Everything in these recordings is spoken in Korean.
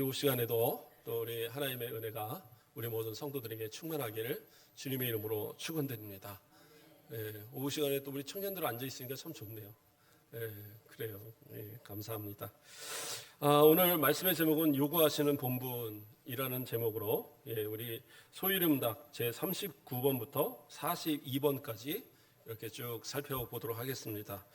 오후 시간에도 또 우리 하나님의 은혜가 우리 모든 성도들에게 충만하기를 주님의 이름으로 축원드립니다. 오후 시간에 또 우리 청년들 앉아 있으니까 참 좋네요. 그래요. 감사합니다. 오늘 말씀의 제목은 요구하시는 본분이라는 제목으로 우리 소유림답 제 39번부터 42번까지 이렇게 쭉 살펴보도록 하겠습니다.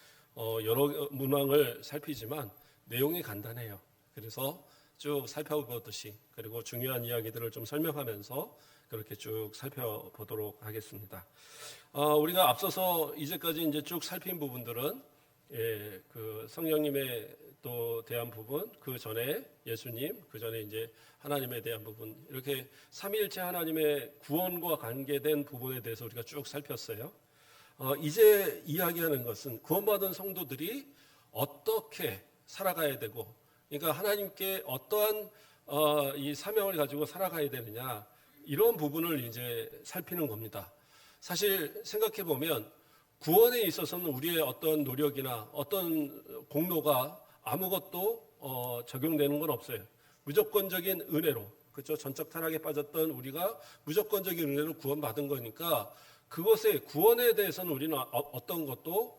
여러 문항을 살피지만 내용이 간단해요. 그래서 쭉 살펴보듯이 그리고 중요한 이야기들을 좀 설명하면서 그렇게 쭉 살펴보도록 하겠습니다. 우리가 앞서서 이제까지 이제 쭉 살핀 부분들은 그 성령님에 또 대한 부분, 그 전에 예수님, 그 전에 이제 하나님에 대한 부분, 이렇게 삼위일체 하나님의 구원과 관계된 부분에 대해서 우리가 쭉 살폈어요. 이제 이야기하는 것은 구원받은 성도들이 어떻게 살아가야 되고, 그러니까 하나님께 어떠한 이 사명을 가지고 살아가야 되느냐, 이런 부분을 이제 살피는 겁니다. 사실 생각해 보면 구원에 있어서는 우리의 어떤 노력이나 어떤 공로가 아무것도 적용되는 건 없어요. 무조건적인 은혜로, 그렇죠? 전적 타락에 빠졌던 우리가 무조건적인 은혜로 구원받은 거니까 그것에 구원에 대해서는 우리는 어떤 것도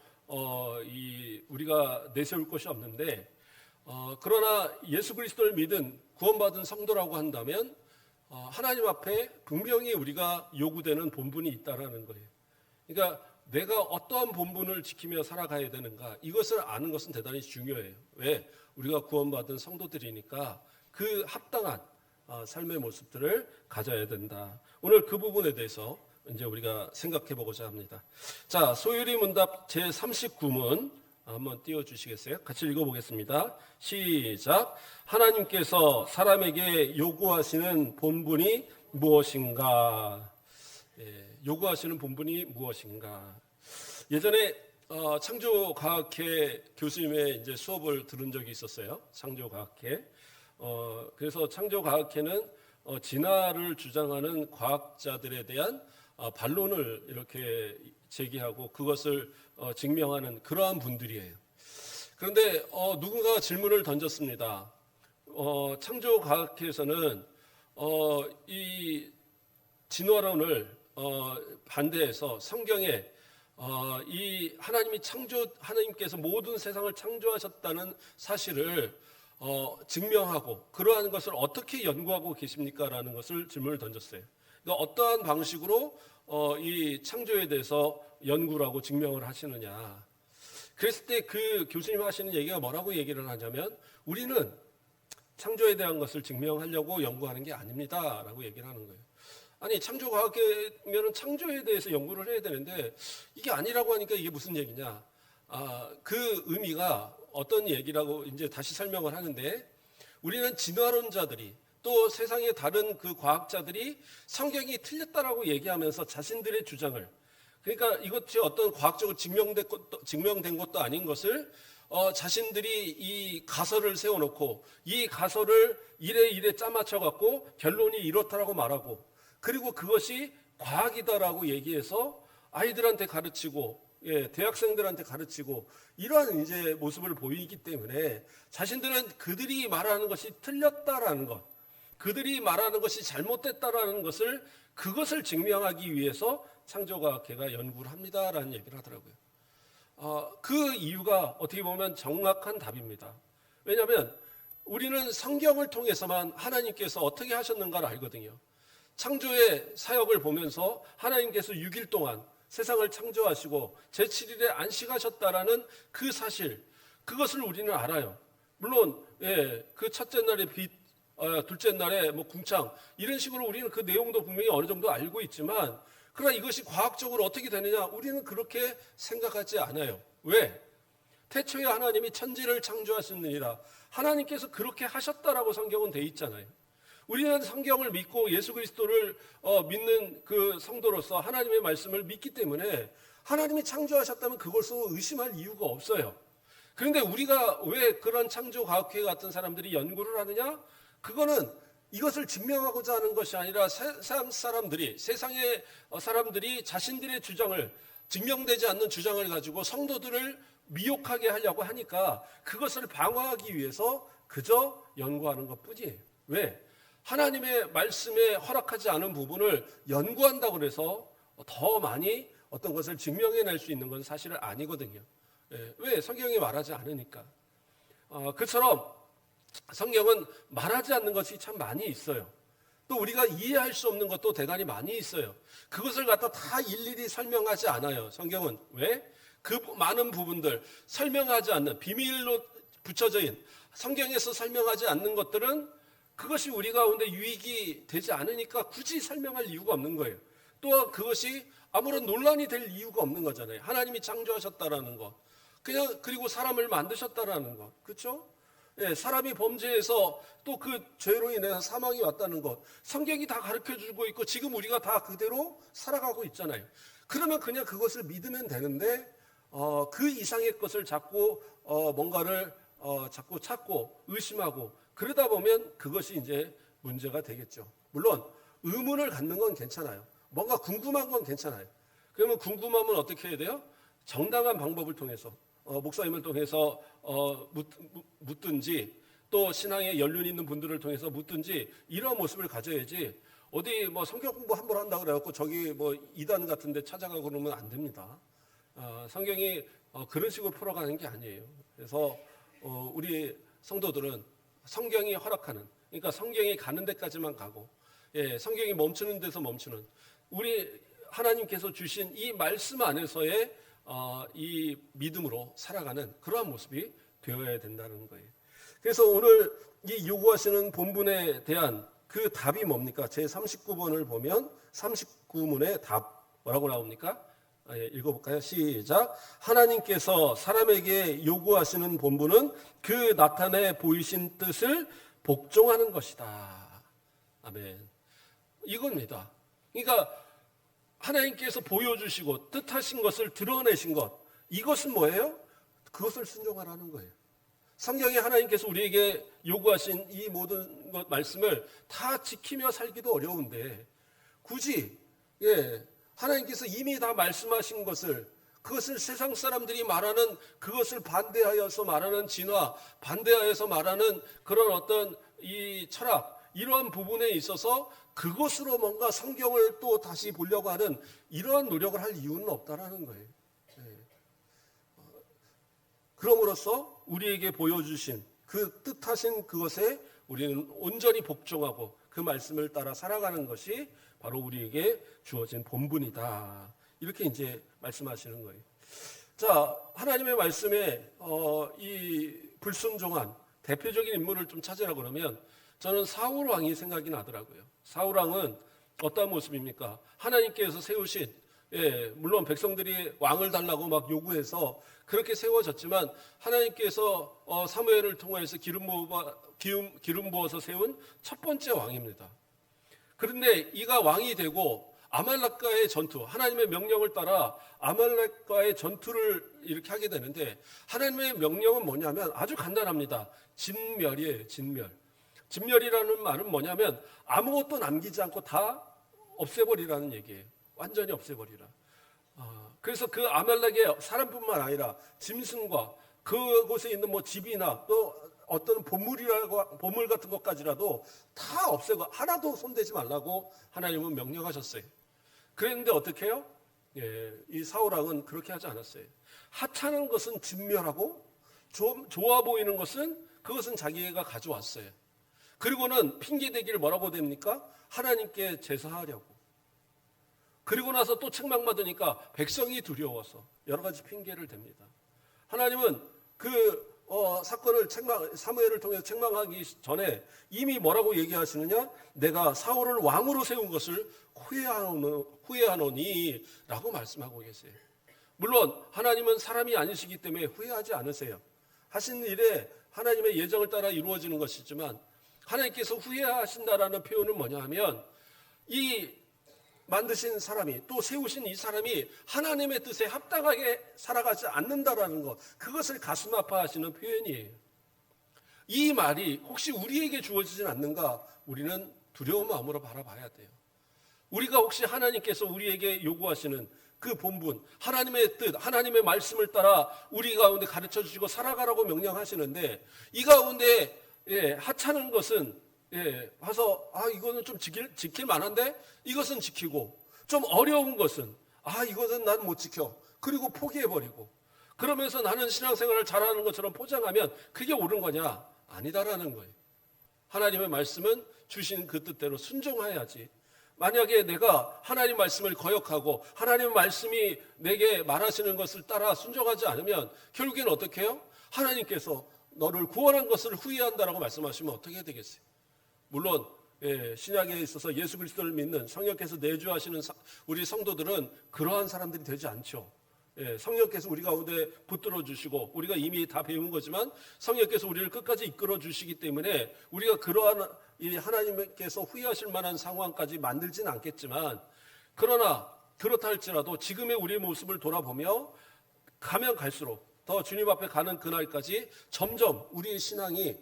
우리가 내세울 것이 없는데, 그러나 예수 그리스도를 믿은 구원받은 성도라고 한다면 하나님 앞에 분명히 우리가 요구되는 본분이 있다라는 거예요. 그러니까 내가 어떠한 본분을 지키며 살아가야 되는가, 이것을 아는 것은 대단히 중요해요. 왜? 우리가 구원받은 성도들이니까 그 합당한 삶의 모습들을 가져야 된다. 오늘 그 부분에 대해서 이제 우리가 생각해 보고자 합니다. 자, 소유리 문답 제 39문 한번 띄워주시겠어요? 같이 읽어보겠습니다. 시작. 하나님께서 사람에게 요구하시는 본분이 무엇인가? 요구하시는 본분이 무엇인가? 예전에 창조과학회 교수님의 이제 수업을 들은 적이 있었어요. 창조과학회. 그래서 창조과학회는 진화를 주장하는 과학자들에 대한 반론을 이렇게 제기하고 그것을 증명하는 그러한 분들이에요. 그런데 누군가 질문을 던졌습니다. 창조과학회에서는 이 진화론을 반대해서 성경에 이 하나님께서 모든 세상을 창조하셨다는 사실을 증명하고 그러한 것을 어떻게 연구하고 계십니까? 라는 것을 질문을 던졌어요. 그러니까 어떠한 방식으로 이 창조에 대해서 연구를 하고 증명을 하시느냐. 그랬을 때 그 교수님 하시는 얘기가 뭐라고 얘기를 하냐면, 우리는 창조에 대한 것을 증명하려고 연구하는 게 아닙니다 라고 얘기를 하는 거예요. 아니, 창조과학이면 창조에 대해서 연구를 해야 되는데 이게 아니라고 하니까 이게 무슨 얘기냐. 그 의미가 어떤 얘기라고 이제 다시 설명을 하는데, 우리는 진화론자들이 또 세상의 다른 그 과학자들이 성경이 틀렸다라고 얘기하면서 자신들의 주장을, 그러니까 이것이 어떤 과학적으로 증명된 것도 아닌 것을 자신들이 이 가설을 세워놓고 이 가설을 이래 짜맞춰 갖고 결론이 이렇다라고 말하고, 그리고 그것이 과학이다라고 얘기해서 아이들한테 가르치고 대학생들한테 가르치고 이러한 이제 모습을 보이기 때문에 자신들은 그들이 말하는 것이 틀렸다라는 것, 그들이 말하는 것이 잘못됐다라는 것을, 그것을 증명하기 위해서 창조과학회가 연구를 합니다라는 얘기를 하더라고요. 그 이유가 어떻게 보면 정확한 답입니다. 왜냐하면 우리는 성경을 통해서만 하나님께서 어떻게 하셨는가를 알거든요. 창조의 사역을 보면서 하나님께서 6일 동안 세상을 창조하시고 제7일에 안식하셨다라는 그 사실, 그것을 우리는 알아요. 물론 그 첫째 날의 빛, 둘째 날에 뭐 궁창, 이런 식으로 우리는 그 내용도 분명히 어느 정도 알고 있지만, 그러나 이것이 과학적으로 어떻게 되느냐, 우리는 그렇게 생각하지 않아요. 왜? 태초에 하나님이 천지를 창조하셨느니라. 하나님께서 그렇게 하셨다라고 성경은 돼 있잖아요. 우리는 성경을 믿고 예수 그리스도를 믿는 그 성도로서 하나님의 말씀을 믿기 때문에 하나님이 창조하셨다면 그것을 의심할 이유가 없어요. 그런데 우리가 왜 그런 창조과학회 같은 사람들이 연구를 하느냐? 그거는 이것을 증명하고자 하는 것이 아니라 세상의 사람들이 자신들의 주장을, 증명되지 않는 주장을 가지고 성도들을 미혹하게 하려고 하니까 그것을 방어하기 위해서 그저 연구하는 것뿐이에요. 왜? 하나님의 말씀에 허락하지 않은 부분을 연구한다고 해서 더 많이 어떤 것을 증명해낼 수 있는 건 사실은 아니거든요. 왜? 성경이 말하지 않으니까. 그처럼 성경은 말하지 않는 것이 참 많이 있어요. 또 우리가 이해할 수 없는 것도 대단히 많이 있어요. 그것을 갖다 다 일일이 설명하지 않아요. 성경은. 왜? 그 많은 부분들 설명하지 않는 비밀로 붙여져 있는 성경에서 설명하지 않는 것들은 그것이 우리 가운데 유익이 되지 않으니까 굳이 설명할 이유가 없는 거예요. 또한 그것이 아무런 논란이 될 이유가 없는 거잖아요. 하나님이 창조하셨다라는 것. 그냥 그리고 사람을 만드셨다라는 것. 그렇죠? 예, 사람이 범죄해서 또 그 죄로 인해서 사망이 왔다는 것. 성경이 다 가르쳐 주고 있고 지금 우리가 다 그대로 살아가고 있잖아요. 그러면 그냥 그것을 믿으면 되는데 그 이상의 것을 자꾸 뭔가를 자꾸 찾고 의심하고 그러다 보면 그것이 이제 문제가 되겠죠. 물론 의문을 갖는 건 괜찮아요. 뭔가 궁금한 건 괜찮아요. 그러면 궁금하면 어떻게 해야 돼요? 정당한 방법을 통해서 목사님을 통해서 묻든지 또 신앙에 연륜 있는 분들을 통해서 묻든지 이런 모습을 가져야지 어디 뭐 성경 공부 한 번 한다 그래갖고 저기 뭐 이단 같은 데 찾아가고 그러면 안 됩니다. 성경이 그런 식으로 풀어가는 게 아니에요. 그래서 우리 성도들은 성경이 허락하는, 그러니까 성경이 가는 데까지만 가고, 예, 성경이 멈추는 데서 멈추는, 우리 하나님께서 주신 이 말씀 안에서의 이 믿음으로 살아가는 그러한 모습이 되어야 된다는 거예요. 그래서 오늘 이 요구하시는 본문에 대한 그 답이 뭡니까? 제 39번을 보면 39문의 답 뭐라고 나옵니까? 읽어볼까요? 시작. 하나님께서 사람에게 요구하시는 본분은 그 나타내 보이신 뜻을 복종하는 것이다. 아멘. 이겁니다. 그러니까 하나님께서 보여주시고 뜻하신 것을 드러내신 것, 이것은 뭐예요? 그것을 순종하라는 거예요. 성경에 하나님께서 우리에게 요구하신 이 모든 것 말씀을 다 지키며 살기도 어려운데 굳이 하나님께서 이미 다 말씀하신 것을 그것을 세상 사람들이 말하는 그것을 반대하여서 말하는 진화, 반대하여서 말하는 그런 어떤 이 철학 이러한 부분에 있어서 그것으로 뭔가 성경을 또 다시 보려고 하는 이러한 노력을 할 이유는 없다라는 거예요. 그럼으로써 우리에게 보여주신 그 뜻하신 그것에 우리는 온전히 복종하고 그 말씀을 따라 살아가는 것이 바로 우리에게 주어진 본분이다. 이렇게 이제 말씀하시는 거예요. 자, 하나님의 말씀에 이 불순종한 대표적인 인물을 좀 찾으라 그러면 저는 사울 왕이 생각이 나더라고요. 사울 왕은 어떤 모습입니까? 하나님께서 세우신, 물론 백성들이 왕을 달라고 막 요구해서 그렇게 세워졌지만 하나님께서 사무엘을 통해서 기름 부어서 세운 첫 번째 왕입니다. 그런데 이가 왕이 되고 아말렉과의 전투, 하나님의 명령을 따라 아말렉과의 전투를 이렇게 하게 되는데 하나님의 명령은 뭐냐면 아주 간단합니다. 진멸이에요. 진멸. 진멸이라는 말은 뭐냐면 아무것도 남기지 않고 다 없애버리라는 얘기예요. 완전히 없애버리라. 그래서 그 아말렉의 사람뿐만 아니라 짐승과 그곳에 있는 뭐 집이나 또 어떤 보물 같은 것까지라도 다 없애고 하나도 손대지 말라고 하나님은 명령하셨어요. 그랬는데 어떻게 해요? 이 사울왕은 그렇게 하지 않았어요. 하찮은 것은 진멸하고 좋아 보이는 것은 그것은 자기가 가져왔어요. 그리고는 핑계대기를 뭐라고 됩니까? 하나님께 제사하려고. 그리고 나서 또 책망받으니까 백성이 두려워서 여러 가지 핑계를 댑니다. 하나님은 그 사건을 사무엘을 통해서 책망하기 전에 이미 뭐라고 얘기하시느냐? 내가 사울을 왕으로 세운 것을 후회하노니 라고 말씀하고 계세요. 물론 하나님은 사람이 아니시기 때문에 후회하지 않으세요. 하신 일에 하나님의 예정을 따라 이루어지는 것이지만 하나님께서 후회하신다라는 표현은 뭐냐 하면 이 만드신 사람이 또 세우신 이 사람이 하나님의 뜻에 합당하게 살아가지 않는다라는 것, 그것을 가슴 아파하시는 표현이에요. 이 말이 혹시 우리에게 주어지진 않는가? 우리는 두려운 마음으로 바라봐야 돼요. 우리가 혹시 하나님께서 우리에게 요구하시는 그 본분, 하나님의 뜻, 하나님의 말씀을 따라 우리 가운데 가르쳐 주시고 살아가라고 명령하시는데 이 가운데 하찮은 것은 와서 이거는 좀 지킬 만한데 이것은 지키고, 좀 어려운 것은 이것은 난 못 지켜. 그리고 포기해버리고, 그러면서 나는 신앙생활을 잘하는 것처럼 포장하면 그게 옳은 거냐? 아니다라는 거예요. 하나님의 말씀은 주신 그 뜻대로 순종해야지. 만약에 내가 하나님 말씀을 거역하고 하나님의 말씀이 내게 말하시는 것을 따라 순종하지 않으면 결국에는 어떻게 해요? 하나님께서 너를 구원한 것을 후회한다라고 말씀하시면 어떻게 되겠어요? 물론 신약에 있어서 예수 그리스도를 믿는 성령께서 내주하시는 우리 성도들은 그러한 사람들이 되지 않죠. 성령께서 우리 가운데 붙들어 주시고, 우리가 이미 다 배운 거지만 성령께서 우리를 끝까지 이끌어 주시기 때문에 우리가 그러한 이 하나님께서 후회하실 만한 상황까지 만들지는 않겠지만, 그러나 그렇다 할지라도 지금의 우리의 모습을 돌아보며 가면 갈수록 더 주님 앞에 가는 그날까지 점점 우리의 신앙이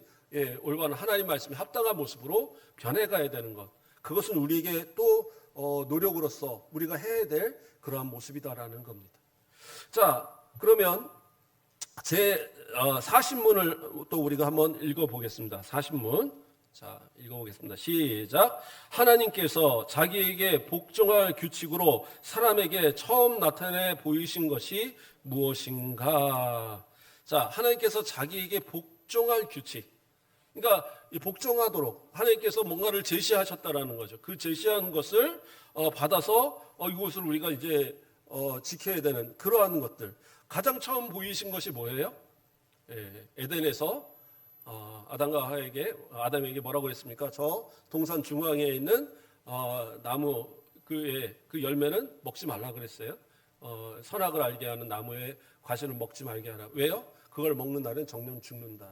올바른 하나님 말씀에 합당한 모습으로 변해가야 되는 것, 그것은 우리에게 또 노력으로서 우리가 해야 될 그러한 모습이다라는 겁니다. 자, 그러면 제 40문을 또 우리가 한번 읽어보겠습니다. 40문. 자, 읽어보겠습니다. 시작. 하나님께서 자기에게 복종할 규칙으로 사람에게 처음 나타내 보이신 것이 무엇인가? 자, 하나님께서 자기에게 복종할 규칙. 그러니까 이 복종하도록 하나님께서 뭔가를 제시하셨다라는 거죠. 그 제시한 것을 받아서 이것을 우리가 이제 지켜야 되는 그러한 것들. 가장 처음 보이신 것이 뭐예요? 에덴에서 아담과 하에게, 아담에게 뭐라고 했습니까? 저 동산 중앙에 있는 나무 그 열매는 먹지 말라 그랬어요. 선악을 알게 하는 나무의 과실을 먹지 말게 하라. 왜요? 그걸 먹는 날은 정령 죽는다.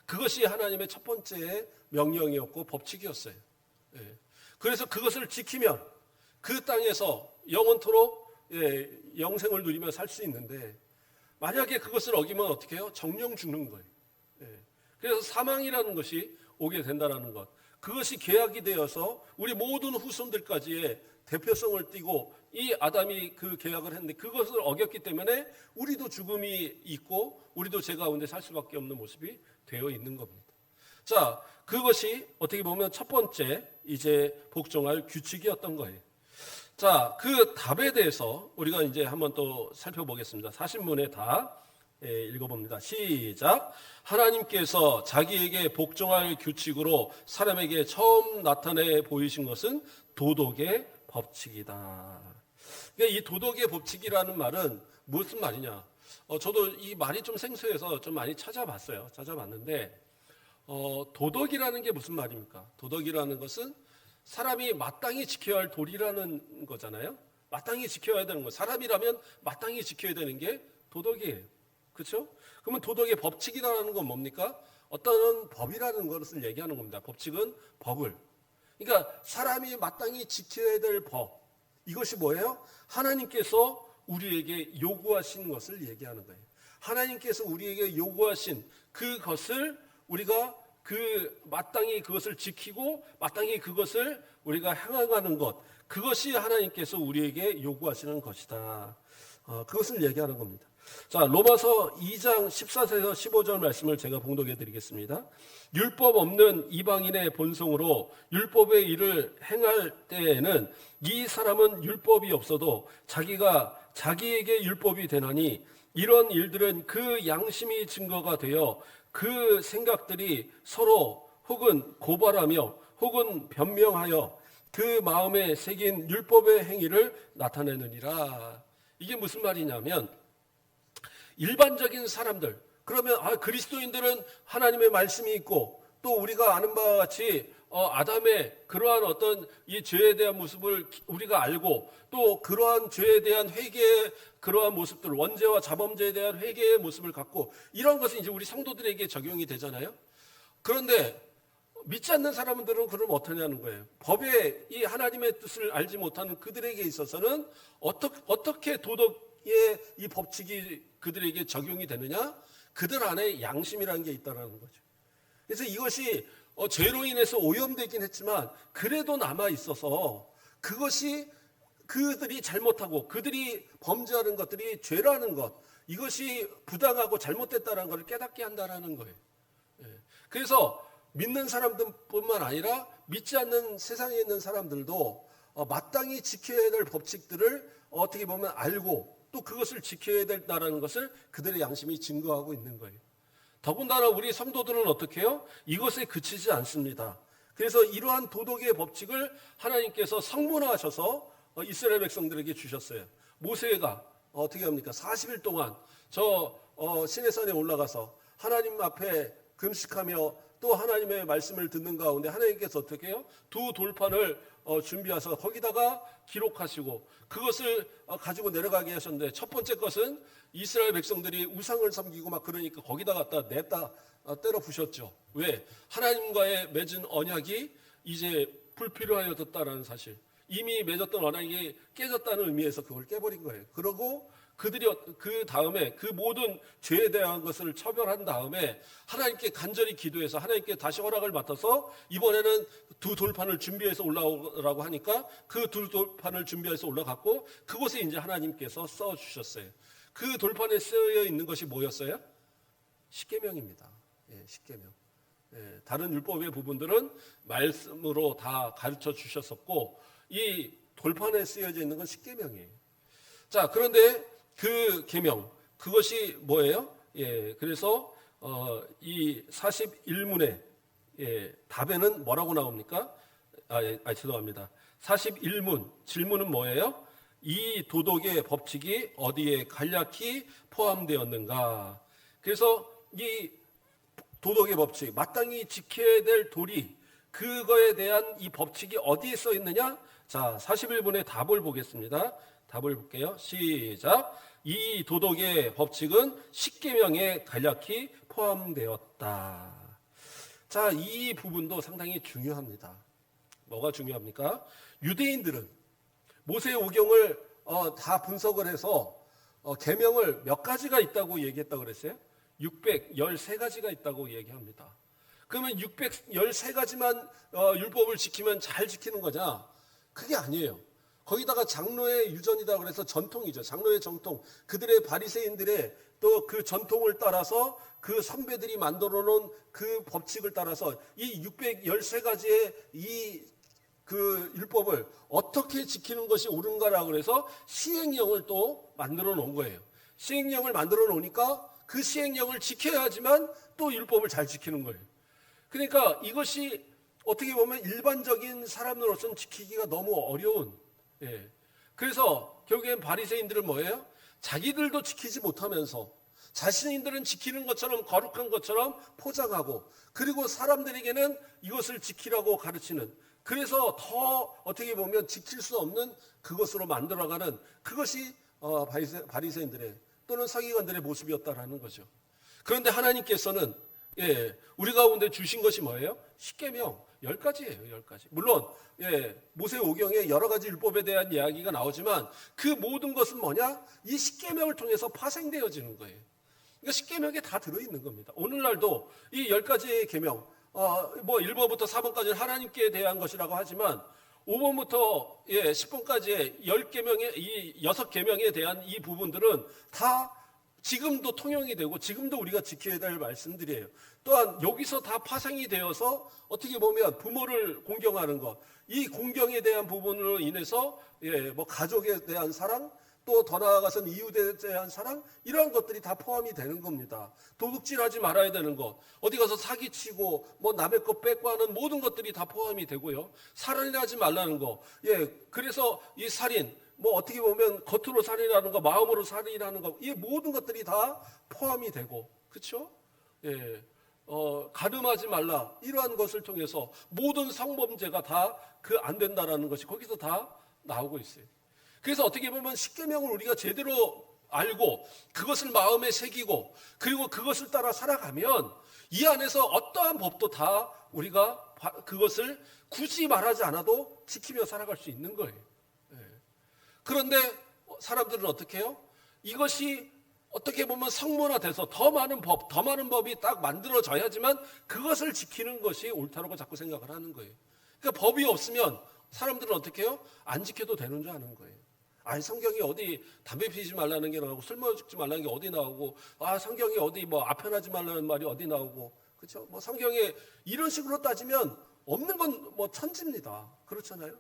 그것이 하나님의 첫 번째 명령이었고 법칙이었어요. 그래서 그것을 지키면 그 땅에서 영원토록 영생을 누리며 살 수 있는데, 만약에 그것을 어기면 어떻게 해요? 정령 죽는 거예요. 그래서 사망이라는 것이 오게 된다는 것, 그것이 계약이 되어서 우리 모든 후손들까지의 대표성을 띠고 이 아담이 그 계약을 했는데 그것을 어겼기 때문에 우리도 죽음이 있고 우리도 죄 가운데 살 수밖에 없는 모습이 되어 있는 겁니다. 자, 그것이 어떻게 보면 첫 번째 이제 복종할 규칙이었던 거예요. 자, 그 답에 대해서 우리가 이제 한번 또 살펴보겠습니다. 40문에 다 읽어봅니다. 시작. 하나님께서 자기에게 복종할 규칙으로 사람에게 처음 나타내 보이신 것은 도덕의 법칙이다. 그러니까 이 도덕의 법칙이라는 말은 무슨 말이냐? 저도 이 말이 좀 생소해서 좀 많이 찾아봤는데 도덕이라는 게 무슨 말입니까? 도덕이라는 것은 사람이 마땅히 지켜야 할 도리라는 거잖아요. 마땅히 지켜야 되는 거. 사람이라면 마땅히 지켜야 되는 게 도덕이에요. 그렇죠? 그러면 도덕의 법칙이라는 건 뭡니까? 어떤 법이라는 것을 얘기하는 겁니다. 법칙은 법을. 그러니까 사람이 마땅히 지켜야 될 법. 이것이 뭐예요? 하나님께서 우리에게 요구하신 것을 얘기하는 거예요. 하나님께서 우리에게 요구하신 그것을 우리가 마땅히 그것을 지키고 마땅히 그것을 우리가 행하는 것, 그것이 하나님께서 우리에게 요구하시는 것이다. 그것을 얘기하는 겁니다. 자, 로마서 2장 14절에서 15절 말씀을 제가 봉독해 드리겠습니다. 율법 없는 이방인의 본성으로 율법의 일을 행할 때에는 이 사람은 율법이 없어도 자기가 자기에게 율법이 되나니, 이런 일들은 그 양심이 증거가 되어 그 생각들이 서로 혹은 고발하며 혹은 변명하여 그 마음에 새긴 율법의 행위를 나타내느니라. 이게 무슨 말이냐면, 일반적인 사람들, 그러면 그리스도인들은 하나님의 말씀이 있고 또 우리가 아는 바와 같이 아담의 그러한 어떤 이 죄에 대한 모습을 우리가 알고 또 그러한 죄에 대한 회개의 그러한 모습들, 원죄와 자범죄에 대한 회개의 모습을 갖고 이런 것은 이제 우리 성도들에게 적용이 되잖아요. 그런데 믿지 않는 사람들은 그럼 어떠냐는 거예요. 법의 이 하나님의 뜻을 알지 못하는 그들에게 있어서는 어떻게 도덕의 이 법칙이 그들에게 적용이 되느냐? 그들 안에 양심이라는 게 있다는 거죠. 그래서 이것이 죄로 인해서 오염되긴 했지만 그래도 남아 있어서 그것이 그들이 잘못하고 그들이 범죄하는 것들이 죄라는 것, 이것이 부당하고 잘못됐다는 것을 깨닫게 한다는 거예요. 그래서 믿는 사람들뿐만 아니라 믿지 않는 세상에 있는 사람들도 마땅히 지켜야 될 법칙들을 어떻게 보면 알고 또 그것을 지켜야 된다는 것을 그들의 양심이 증거하고 있는 거예요. 더군다나 우리 성도들은 어떻게 해요? 이것에 그치지 않습니다. 그래서 이러한 도덕의 법칙을 하나님께서 성문화하셔서 이스라엘 백성들에게 주셨어요. 모세가 어떻게 합니까? 40일 동안 저 시내산에 올라가서 하나님 앞에 금식하며 또 하나님의 말씀을 듣는 가운데 하나님께서 어떻게 해요? 두 돌판을 준비해서 거기다가 기록하시고 그것을 가지고 내려가게 하셨는데, 첫 번째 것은 이스라엘 백성들이 우상을 섬기고 막 그러니까 거기다 갖다 냈다 때려 부셨죠. 왜? 하나님과의 맺은 언약이 이제 불필요하여졌다라는 사실, 이미 맺었던 언약이 깨졌다는 의미에서 그걸 깨버린 거예요. 그러고 그들이 그 다음에 그 모든 죄에 대한 것을 처벌한 다음에 하나님께 간절히 기도해서 하나님께 다시 허락을 맡아서 이번에는 두 돌판을 준비해서 올라오라고 하니까 그 두 돌판을 준비해서 올라갔고 그곳에 이제 하나님께서 써주셨어요. 그 돌판에 쓰여 있는 것이 뭐였어요? 십계명입니다. 십계명. 다른 율법의 부분들은 말씀으로 다 가르쳐 주셨었고 이 돌판에 쓰여져 있는 건 십계명이에요. 자, 그런데 그 계명, 그것이 뭐예요? 그래서 이 41문의 답에는 뭐라고 나옵니까? 죄송합니다. 41문 질문은 뭐예요? 이 도덕의 법칙이 어디에 간략히 포함되었는가? 그래서 이 도덕의 법칙, 마땅히 지켜야 될 도리, 그거에 대한 이 법칙이 어디에 써 있느냐? 자, 41분의 답을 보겠습니다. 답을 볼게요. 시작. 이 도덕의 법칙은 십계명에 간략히 포함되었다. 자, 이 부분도 상당히 중요합니다. 뭐가 중요합니까? 유대인들은 모세의 오경을 다 분석을 해서 계명을 몇 가지가 있다고 얘기했다고 그랬어요? 613가지가 있다고 얘기합니다. 그러면 613가지만 율법을 지키면 잘 지키는 거냐? 그게 아니에요. 거기다가 장로의 유전이다 그래서 전통이죠. 장로의 전통. 그들의 바리새인들의 또 그 전통을 따라서 그 선배들이 만들어 놓은 그 법칙을 따라서 이 613가지의 그 율법을 어떻게 지키는 것이 옳은가라고 그래서 시행령을 또 만들어 놓은 거예요. 시행령을 만들어 놓으니까 그 시행령을 지켜야 하지만 또 율법을 잘 지키는 거예요. 그러니까 이것이 어떻게 보면 일반적인 사람으로서는 지키기가 너무 어려운. 그래서 결국엔 바리새인들은 뭐예요? 자기들도 지키지 못하면서 자신들은 지키는 것처럼 거룩한 것처럼 포장하고 그리고 사람들에게는 이것을 지키라고 가르치는, 그래서 더 어떻게 보면 지킬 수 없는 그것으로 만들어가는 그것이 바리새인들의 또는 서기관들의 모습이었다라는 거죠. 그런데 하나님께서는 우리 가운데 주신 것이 뭐예요? 십계명 10가지예요. 10가지. 물론 모세 오경에 여러 가지 율법에 대한 이야기가 나오지만 그 모든 것은 뭐냐? 이 십계명을 통해서 파생되어지는 거예요. 그러니까 십계명에 다 들어있는 겁니다. 오늘날도 이 10가지의 계명, 1번부터 4번까지는 하나님께 대한 것이라고 하지만 5번부터 10번까지의 10계명의 이 6계명에 대한 이 부분들은 다 지금도 통용이 되고 지금도 우리가 지켜야 될 말씀들이에요. 또한 여기서 다 파생이 되어서 어떻게 보면 부모를 공경하는 것, 이 공경에 대한 부분으로 인해서 가족에 대한 사랑, 또 더 나아가서는 이웃에 대한 사랑, 이러한 것들이 다 포함이 되는 겁니다. 도둑질하지 말아야 되는 것, 어디 가서 사기치고 남의 것 뺏고 하는 모든 것들이 다 포함이 되고요. 살인하지 말라는 거, 그래서 이 살인, 어떻게 보면 겉으로 살인하는 거, 마음으로 살인하는 거, 이 모든 것들이 다 포함이 되고, 그렇죠? 가늠하지 말라, 이러한 것을 통해서 모든 성범죄가 다 안 된다라는 것이 거기서 다 나오고 있어요. 그래서 어떻게 보면 십계명을 우리가 제대로 알고 그것을 마음에 새기고 그리고 그것을 따라 살아가면 이 안에서 어떠한 법도 다 우리가 그것을 굳이 말하지 않아도 지키며 살아갈 수 있는 거예요. 그런데 사람들은 어떻게 해요? 이것이 어떻게 보면 성문화돼서 더 많은 법이 딱 만들어져야지만 그것을 지키는 것이 옳다라고 자꾸 생각을 하는 거예요. 그러니까 법이 없으면 사람들은 어떻게 해요? 안 지켜도 되는 줄 아는 거예요. 성경이 어디 담배 피지 말라는 게 나오고 술 먹지 말라는 게 어디 나오고 성경이 어디 아편하지 말라는 말이 어디 나오고, 그렇죠? 뭐 성경에 이런 식으로 따지면 없는 건 뭐 천지입니다. 그렇잖아요.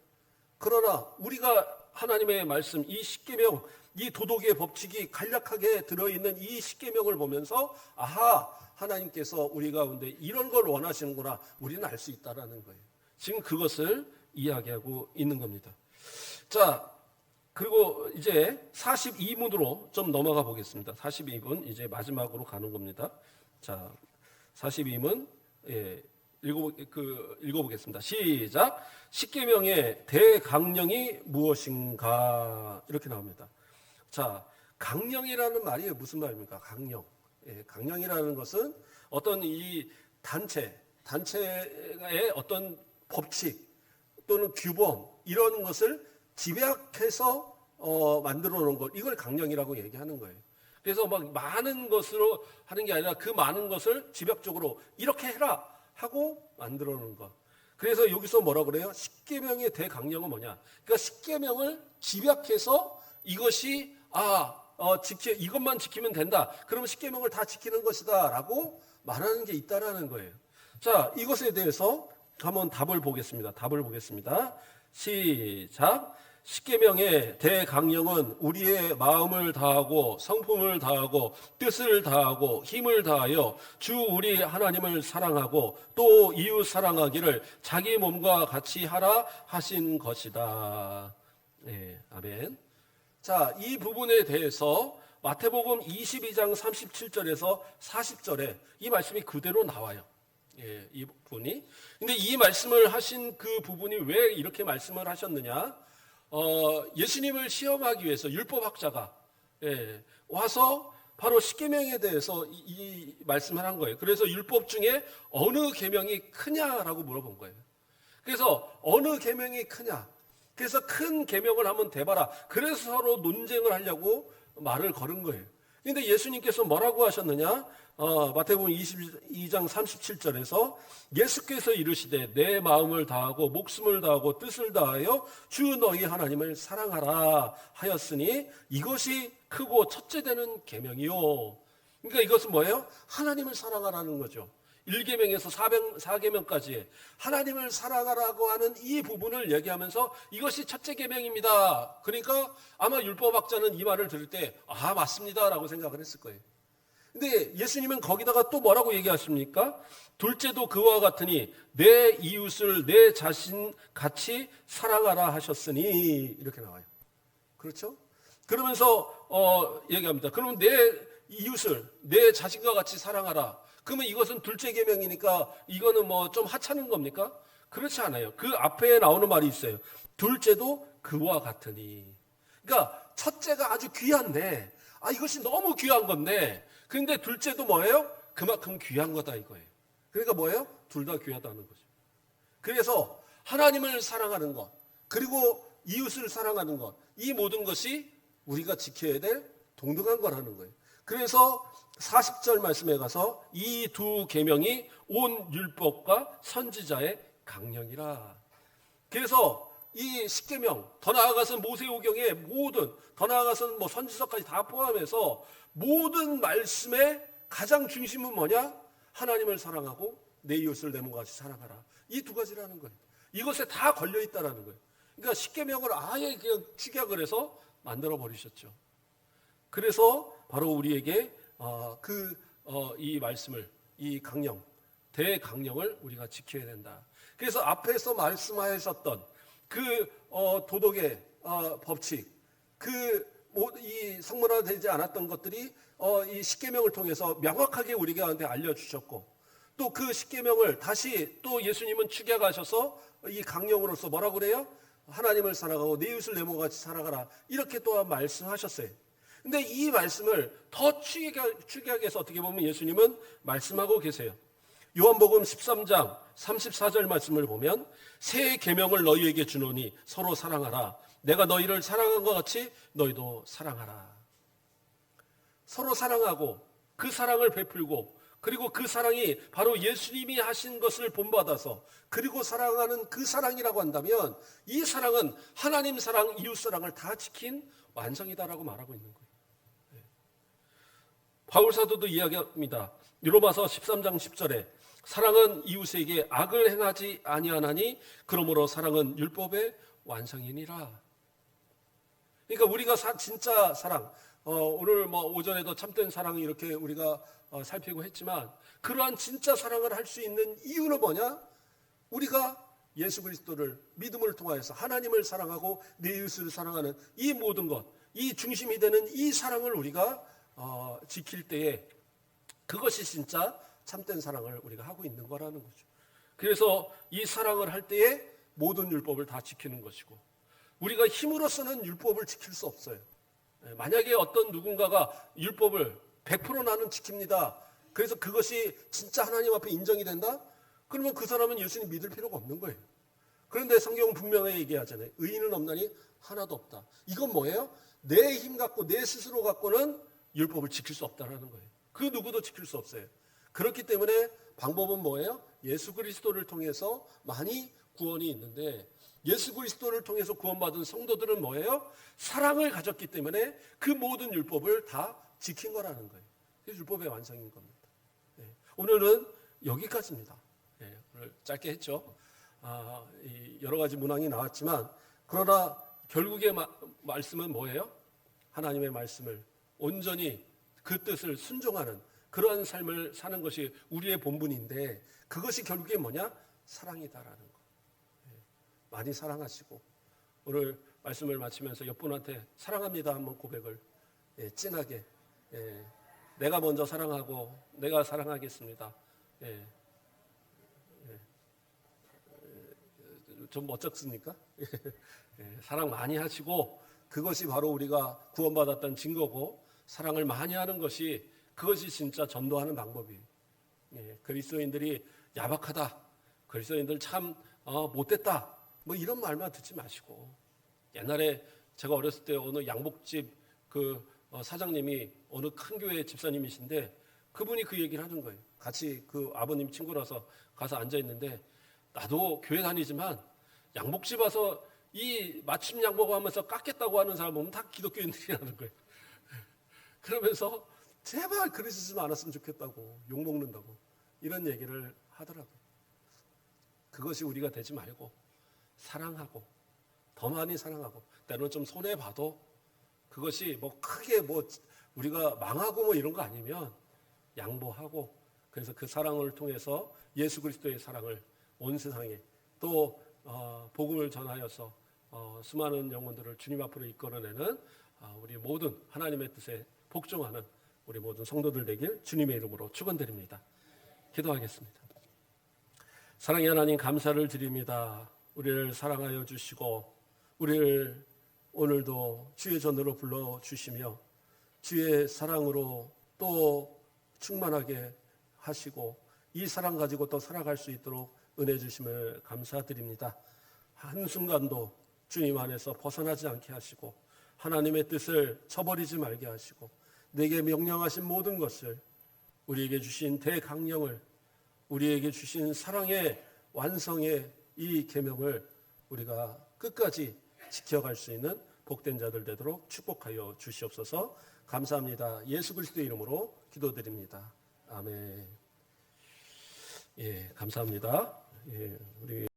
그러나 우리가 하나님의 말씀, 이 십계명, 이 도덕의 법칙이 간략하게 들어있는 이 십계명을 보면서 아하, 하나님께서 우리 가운데 이런 걸 원하시는구나, 우리는 알 수 있다라는 거예요. 지금 그것을 이야기하고 있는 겁니다. 자, 그리고 이제 42문으로 좀 넘어가 보겠습니다. 42문 이제 마지막으로 가는 겁니다. 자, 42문 읽어보겠습니다. 시작. 십계명의 대강령이 무엇인가 이렇게 나옵니다. 자, 강령이라는 말이 무슨 말입니까? 강령. 강령이라는 것은 어떤 이 단체의 어떤 법칙 또는 규범 이런 것을 집약해서 만들어 놓은 것, 이걸 강령이라고 얘기하는 거예요. 그래서 막 많은 것으로 하는 게 아니라 그 많은 것을 집약적으로 이렇게 해라 하고 만들어 놓은 것. 그래서 여기서 뭐라고 그래요? 십계명의 대강령은 뭐냐? 그러니까 십계명을 집약해서 이것이 이것만 지키면 된다. 그러면 십계명을 다 지키는 것이다라고 말하는 게 있다라는 거예요. 자, 이것에 대해서 한번 답을 보겠습니다. 시작. 십계명의 대강령은 우리의 마음을 다하고 성품을 다하고 뜻을 다하고 힘을 다하여 주 우리 하나님을 사랑하고 또 이웃 사랑하기를 자기 몸과 같이 하라 하신 것이다. 네, 아멘. 자, 이 부분에 대해서 마태복음 22장 37절에서 40절에 이 말씀이 그대로 나와요. 이 부분이. 근데 이 말씀을 하신 그 부분이 왜 이렇게 말씀을 하셨느냐? 예수님을 시험하기 위해서 율법학자가 와서 바로 십계명에 대해서 이 말씀을 한 거예요. 그래서 율법 중에 어느 계명이 크냐라고 물어본 거예요. 그래서 어느 계명이 크냐? 그래서 큰 계명을 한번 대봐라. 그래서 서로 논쟁을 하려고 말을 걸은 거예요. 그런데 예수님께서 뭐라고 하셨느냐? 마태복음 22장 37절에서 예수께서 이르시되 내 마음을 다하고 목숨을 다하고 뜻을 다하여 주 너희 하나님을 사랑하라 하였으니 이것이 크고 첫째 되는 계명이요. 그러니까 이것은 뭐예요? 하나님을 사랑하라는 거죠. 1계명에서 4계명까지 하나님을 사랑하라고 하는 이 부분을 얘기하면서 이것이 첫째 계명입니다. 그러니까 아마 율법학자는 이 말을 들을 때 맞습니다라고 생각을 했을 거예요. 근데 예수님은 거기다가 또 뭐라고 얘기하십니까? 둘째도 그와 같으니 내 이웃을 내 자신 같이 사랑하라 하셨으니 이렇게 나와요. 그렇죠? 그러면서 얘기합니다. 그러면 내 이웃을 내 자신과 같이 사랑하라. 그러면 이것은 둘째 계명이니까 이거는 뭐 좀 하찮은 겁니까? 그렇지 않아요. 그 앞에 나오는 말이 있어요. 둘째도 그와 같으니. 그러니까 첫째가 아주 귀한데 이것이 너무 귀한 건데 그런데 둘째도 뭐예요? 그만큼 귀한 거다 이거예요. 그러니까 뭐예요? 둘 다 귀하다는 거죠. 그래서 하나님을 사랑하는 것 그리고 이웃을 사랑하는 것 이 모든 것이 우리가 지켜야 될 동등한 거라는 거예요. 그래서 40절 말씀에 가서 이 두 계명이 온 율법과 선지자의 강령이라. 그래서 이 십계명 더 나아가서 모세오경의 모든 더 나아가서는 뭐 선지서까지 다 포함해서 모든 말씀의 가장 중심은 뭐냐? 하나님을 사랑하고 내 이웃을 내 몸과 같이 사랑하라. 이 두 가지라는 거예요. 이것에 다 걸려 있다라는 거예요. 그러니까 십계명을 아예 그냥 축약을 해서 만들어 버리셨죠. 그래서 바로 우리에게 이 말씀을 이 강령 대강령을 우리가 지켜야 된다. 그래서 앞에서 말씀하셨던 그 도덕의 법칙 이 성문화되지 않았던 것들이 이 십계명을 통해서 명확하게 우리 가운데 알려주셨고 또 그 십계명을 다시 또 예수님은 축약하셔서 이 강령으로서 뭐라고 그래요? 하나님을 사랑하고 내 이웃을 내 몸과 같이 사랑하라 이렇게 또한 말씀하셨어요. 근데 이 말씀을 더 축약해서 어떻게 보면 예수님은 말씀하고 계세요. 요한복음 13장 34절 말씀을 보면 새 계명을 너희에게 주노니 서로 사랑하라. 내가 너희를 사랑한 것 같이 너희도 사랑하라. 서로 사랑하고 그 사랑을 베풀고 그리고 그 사랑이 바로 예수님이 하신 것을 본받아서 그리고 사랑하는 그 사랑이라고 한다면 이 사랑은 하나님 사랑, 이웃 사랑을 다 지킨 완성이다라고 말하고 있는 거예요. 바울 사도도 이야기합니다. 로마서 13장 10절에 사랑은 이웃에게 악을 행하지 아니하나니 그러므로 사랑은 율법의 완성이니라. 그러니까 우리가 진짜 사랑, 오늘 뭐 오전에도 참된 사랑 이렇게 우리가 살피고 했지만, 그러한 진짜 사랑을 할 수 있는 이유는 뭐냐? 우리가 예수 그리스도를 믿음을 통하여서 하나님을 사랑하고 내 이웃을 사랑하는 이 모든 것, 이 중심이 되는 이 사랑을 우리가 지킬 때에 그것이 진짜 참된 사랑을 우리가 하고 있는 거라는 거죠. 그래서 이 사랑을 할 때에 모든 율법을 다 지키는 것이고, 우리가 힘으로서는 율법을 지킬 수 없어요. 만약에 어떤 누군가가 율법을 100% 나는 지킵니다. 그래서 그것이 진짜 하나님 앞에 인정이 된다? 그러면 그 사람은 예수님 믿을 필요가 없는 거예요. 그런데 성경은 분명히 얘기하잖아요. 의인은 없나니 하나도 없다. 이건 뭐예요? 내 힘 갖고 내 스스로 갖고는 율법을 지킬 수 없다는 거예요. 그 누구도 지킬 수 없어요. 그렇기 때문에 방법은 뭐예요? 예수 그리스도를 통해서 많이 구원이 있는데, 예수 그리스도를 통해서 구원받은 성도들은 뭐예요? 사랑을 가졌기 때문에 그 모든 율법을 다 지킨 거라는 거예요. 그래서 율법의 완성인 겁니다. 오늘은 여기까지입니다. 오늘 짧게 했죠. 여러 가지 문항이 나왔지만, 그러나 결국의 말씀은 뭐예요? 하나님의 말씀을 온전히 그 뜻을 순종하는 그러한 삶을 사는 것이 우리의 본분인데, 그것이 결국에 뭐냐? 사랑이다라는 거. 많이 사랑하시고, 오늘 말씀을 마치면서 옆분한테 사랑합니다 한번 고백을 진하게, 내가 먼저 사랑하고 내가 사랑하겠습니다. 좀 멋졌습니까? 사랑 많이 하시고, 그것이 바로 우리가 구원받았다는 증거고, 사랑을 많이 하는 것이 그것이 진짜 전도하는 방법이에요. 그리스도인들이 야박하다, 그리스도인들 참 못됐다, 뭐 이런 말만 듣지 마시고, 옛날에 제가 어렸을 때 어느 양복집 그 사장님이 어느 큰 교회 집사님이신데, 그분이 그 얘기를 하는 거예요. 같이 그 아버님 친구라서 가서 앉아 있는데, 나도 교회 다니지만 양복집 와서 이 맞춤 양복하면서 깎겠다고 하는 사람 보면 다 기독교인들이라는 거예요. 그러면서 제발 그러시지 않았으면 좋겠다고, 욕먹는다고 이런 얘기를 하더라고요. 그것이 우리가 되지 말고 사랑하고, 더 많이 사랑하고, 때로는 좀 손해봐도 그것이 뭐 크게 뭐 우리가 망하고 뭐 이런 거 아니면 양보하고, 그래서 그 사랑을 통해서 예수 그리스도의 사랑을 온 세상에 또 복음을 전하여서 수많은 영혼들을 주님 앞으로 이끌어내는 우리 모든 하나님의 뜻에 복종하는 우리 모든 성도들 되길 주님의 이름으로 축원드립니다. 기도하겠습니다. 사랑의 하나님, 감사를 드립니다. 우리를 사랑하여 주시고, 우리를 오늘도 주의 전으로 불러주시며 주의 사랑으로 또 충만하게 하시고, 이 사랑 가지고 또 살아갈 수 있도록 은혜 주심을 감사드립니다. 한순간도 주님 안에서 벗어나지 않게 하시고, 하나님의 뜻을 저버리지 말게 하시고, 내게 명령하신 모든 것을, 우리에게 주신 대강령을, 우리에게 주신 사랑의 완성의 이 계명을 우리가 끝까지 지켜갈 수 있는 복된 자들 되도록 축복하여 주시옵소서. 감사합니다. 예수 그리스도의 이름으로 기도드립니다. 아멘. 감사합니다. 우리